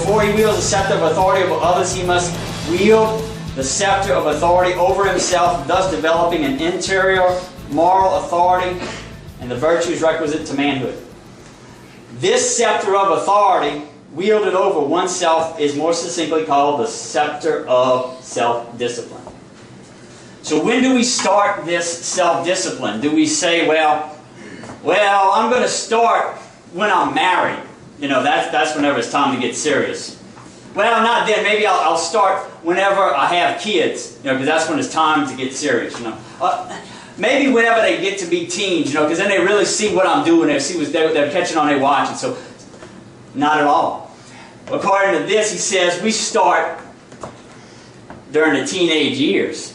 before he wields the scepter of authority over others, he must wield the scepter of authority over himself, thus developing an interior moral authority and the virtues requisite to manhood. This scepter of authority wielded over oneself is more succinctly called the scepter of self-discipline. So when do we start this self-discipline? Do we say, well, I'm going to start when I'm married. You know, that's whenever it's time to get serious. Well, not then. Maybe I'll start whenever I have kids, you know, because that's when it's time to get serious, you know. Maybe whenever they get to be teens, you know, because then they really see what I'm doing. They see what they're catching on, they watch it. So, not at all. According to this, he says we start during the teenage years.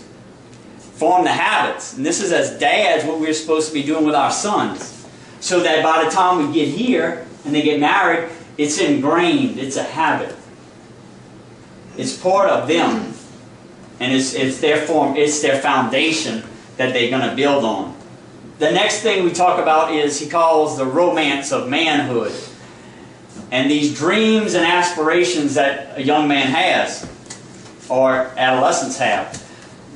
Form the habits. And this is, as dads, what we're supposed to be doing with our sons. So that by the time we get here and they get married, it's ingrained. It's a habit. It's part of them. And it's their form, it's their foundation that they're going to build on. The next thing we talk about is, he calls the romance of manhood. And these dreams and aspirations that a young man has, or adolescents have.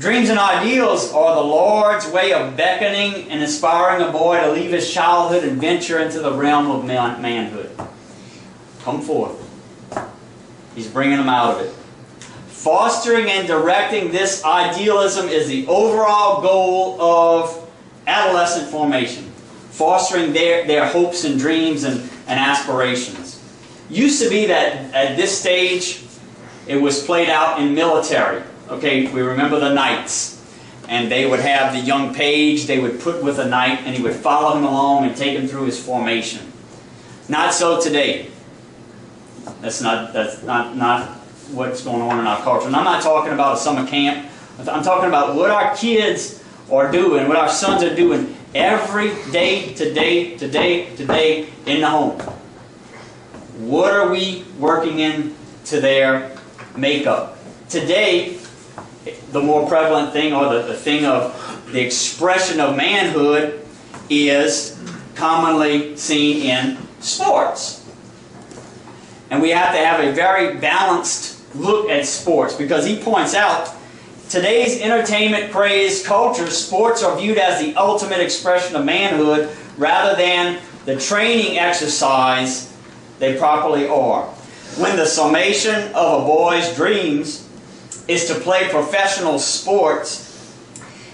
Dreams and ideals are the Lord's way of beckoning and inspiring a boy to leave his childhood and venture into the realm of manhood. Come forth. He's bringing them out of it. Fostering and directing this idealism is the overall goal of adolescent formation. Fostering their hopes and dreams and aspirations. Used to be that at this stage it was played out in military. Okay, we remember the knights. And they would have the young page they would put with a knight, and he would follow him along and take him through his formation. Not so today. That's not what's going on in our culture. And I'm not talking about a summer camp. I'm talking about what our kids are doing, what our sons are doing every day, today in the home. What are we working into their makeup? Today, the more prevalent thing, or the thing of the expression of manhood, is commonly seen in sports. And we have to have a very balanced look at sports, because he points out today's entertainment crazed culture, sports are viewed as the ultimate expression of manhood rather than the training exercise they properly are. When the summation of a boy's dreams is to play professional sports,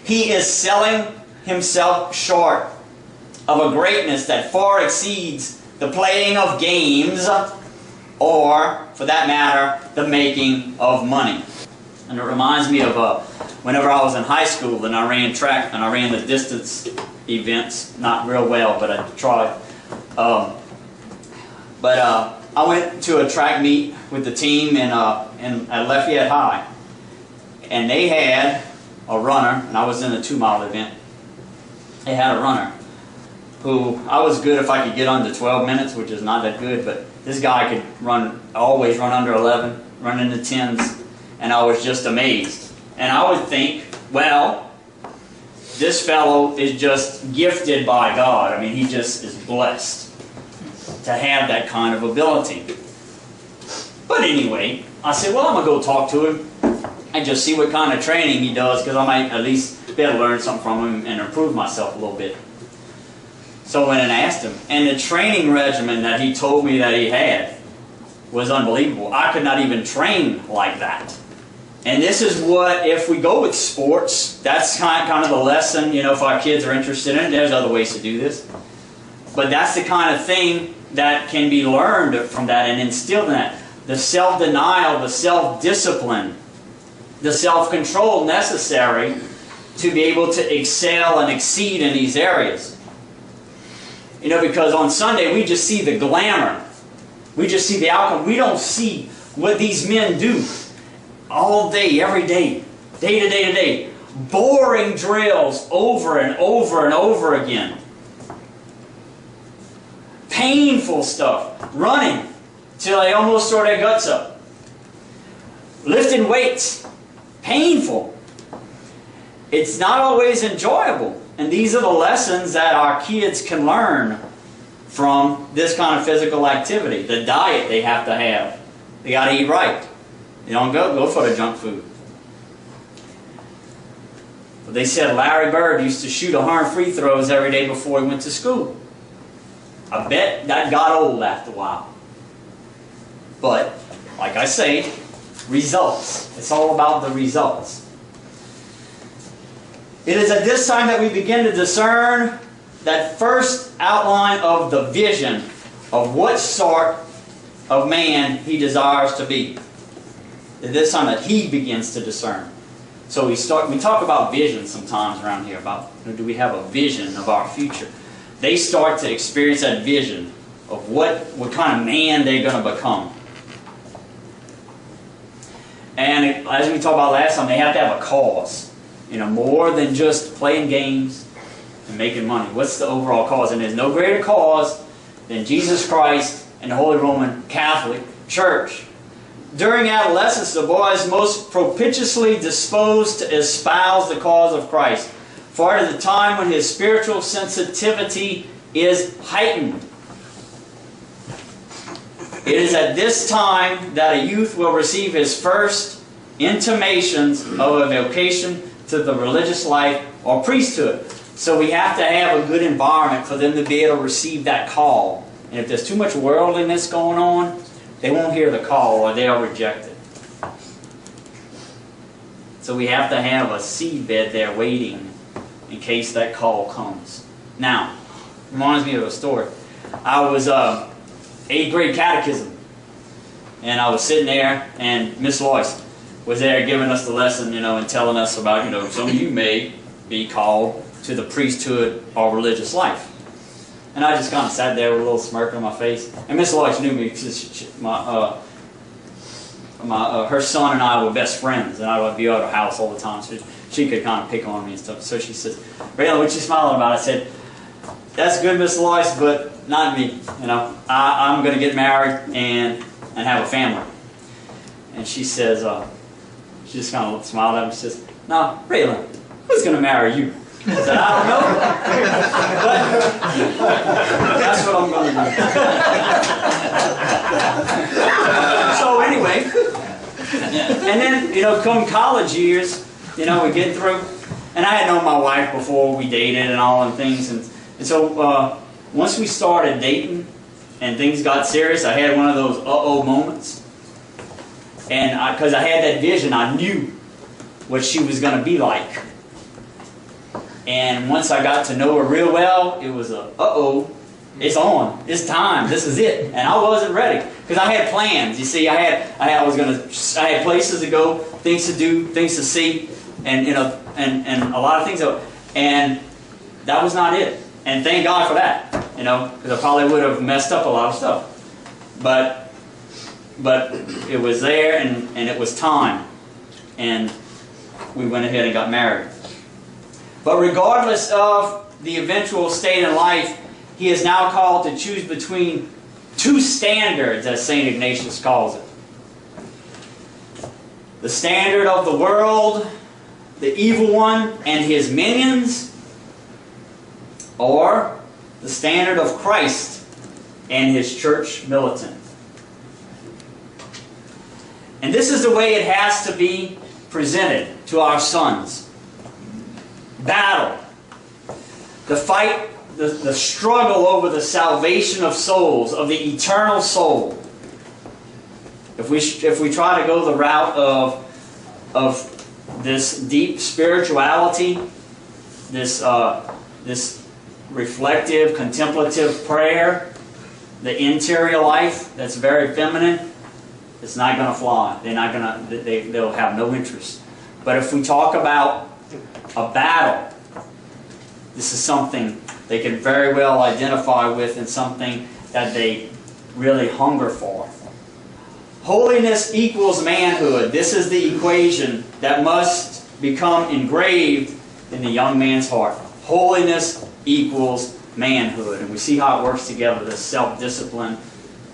he is selling himself short of a greatness that far exceeds the playing of games, or, for that matter, the making of money. And it reminds me of whenever I was in high school and I ran track and I ran the distance events, not real well, but I tried. I went to a track meet with the team at Lafayette High. And they had a runner, and I was in a 2-mile event. They had a runner who, I was good if I could get under 12 minutes, which is not that good, but this guy could always run under 11, run in the 10s, and I was just amazed. And I would think, well, this fellow is just gifted by God. I mean, he just is blessed to have that kind of ability. But anyway, I said, well, I'm going to go talk to him and just see what kind of training he does, because I might at least be able to learn something from him and improve myself a little bit. So I went and asked him, and the training regimen that he told me that he had was unbelievable. I could not even train like that. And this is what, if we go with sports, that's kind of the lesson, you know, if our kids are interested in it. There's other ways to do this. But that's the kind of thing that can be learned from that and instilled in that. The self-denial, the self-discipline, the self-control necessary to be able to excel and exceed in these areas. You know, because on Sunday we just see the glamour. We just see the outcome. We don't see what these men do all day, every day, day to day to day. Boring drills over and over and over again. Painful stuff. Running till they almost tore their guts up. Lifting weights. Painful. It's not always enjoyable. And these are the lessons that our kids can learn from this kind of physical activity. The diet they have to have. They got to eat right. They don't go for the junk food. But they said Larry Bird used to shoot 100 free throws every day before he went to school. I bet that got old after a while. But, like I say, results. It's all about the results. It is at this time that we begin to discern that first outline of the vision of what sort of man he desires to be. At this time that he begins to discern. So we talk about vision sometimes around here, about, do we have a vision of our future? They start to experience that vision of what kind of man they're going to become. And as we talked about last time, they have to have a cause. More than just playing games and making money. What's the overall cause? And there's no greater cause than Jesus Christ and the Holy Roman Catholic Church. During adolescence, the boy is most propitiously disposed to espouse the cause of Christ, for it is the time when his spiritual sensitivity is heightened. It is at this time that a youth will receive his first intimations of a vocation to the religious life or priesthood. So we have to have a good environment for them to be able to receive that call. And if there's too much worldliness going on, they won't hear the call or they'll reject it. So we have to have a seedbed there waiting in case that call comes. Now, reminds me of a story. I was 8th grade catechism, and I was sitting there, and Miss Loyce was there giving us the lesson, and telling us about, some of you may be called to the priesthood or religious life. And I just kind of sat there with a little smirk on my face. And Miss Loyce knew me because her son and I were best friends, and I would be at her house all the time, so she could kind of pick on me and stuff. So she says, "Raylan, what you smiling about?" I said, "That's good, Miss Loyce, but not me. I'm going to get married and have a family." And she says, she just kind of smiled at me and says, "No, Raylan, who's going to marry you?" I said, "I don't know, but that's what I'm going to do." So anyway, and then, come college years, we get through, and I had known my wife before we dated and all and things, and so once we started dating and things got serious, I had one of those uh-oh moments, and because I had that vision, I knew what she was going to be like. And once I got to know her real well, it was uh-oh, it's on, it's time, this is it. And I wasn't ready because I had plans. You see, I had places to go, things to do, things to see, and and a lot of things. And that was not it. And thank God for that, because I probably would have messed up a lot of stuff. But it was there, and it was time, and we went ahead and got married. But regardless of the eventual state in life, he is now called to choose between two standards, as St. Ignatius calls it. The standard of the world, the evil one, and his minions, or the standard of Christ and his church militant. And this is the way it has to be presented to our sons. Battle, the fight, the struggle over the salvation of souls, of the eternal soul. If we try to go the route of this deep spirituality, this reflective, contemplative prayer, the interior life that's very feminine, it's not going to fly. They'll have no interest. But if we talk about a battle, this is something they can very well identify with and something that they really hunger for. Holiness equals manhood. This is the equation that must become engraved in the young man's heart. Holiness equals manhood. And we see how it works together, this self-discipline,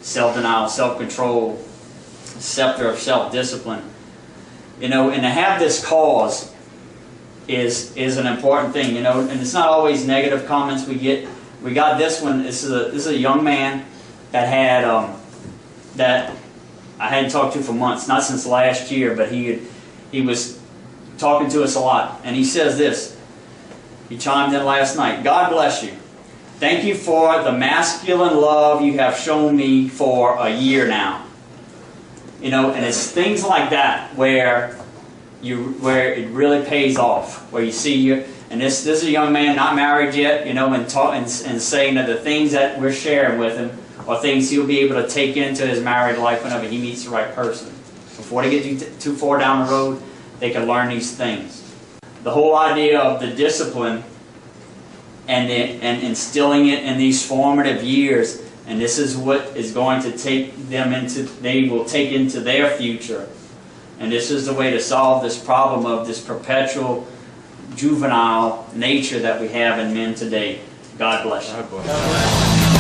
self-denial, self-control, scepter of self-discipline. And to have this cause is an important thing, and it's not always negative comments we get. We got this one. This is a young man that had that I hadn't talked to for months, not since last year, but he was talking to us a lot. And he says this, he chimed in last night, God bless you. Thank you for the masculine love you have shown me for a year now. You know, and it's things like that where it really pays off, where you see you, and this is a young man not married yet, you know, and saying that the things that we're sharing with him are things he'll be able to take into his married life whenever he meets the right person. Before they get too far down the road, they can learn these things. The whole idea of the discipline and instilling it in these formative years, and this is what is going to take them into, they will take into their future. And this is the way to solve this problem of this perpetual juvenile nature that we have in men today. God bless you. God bless.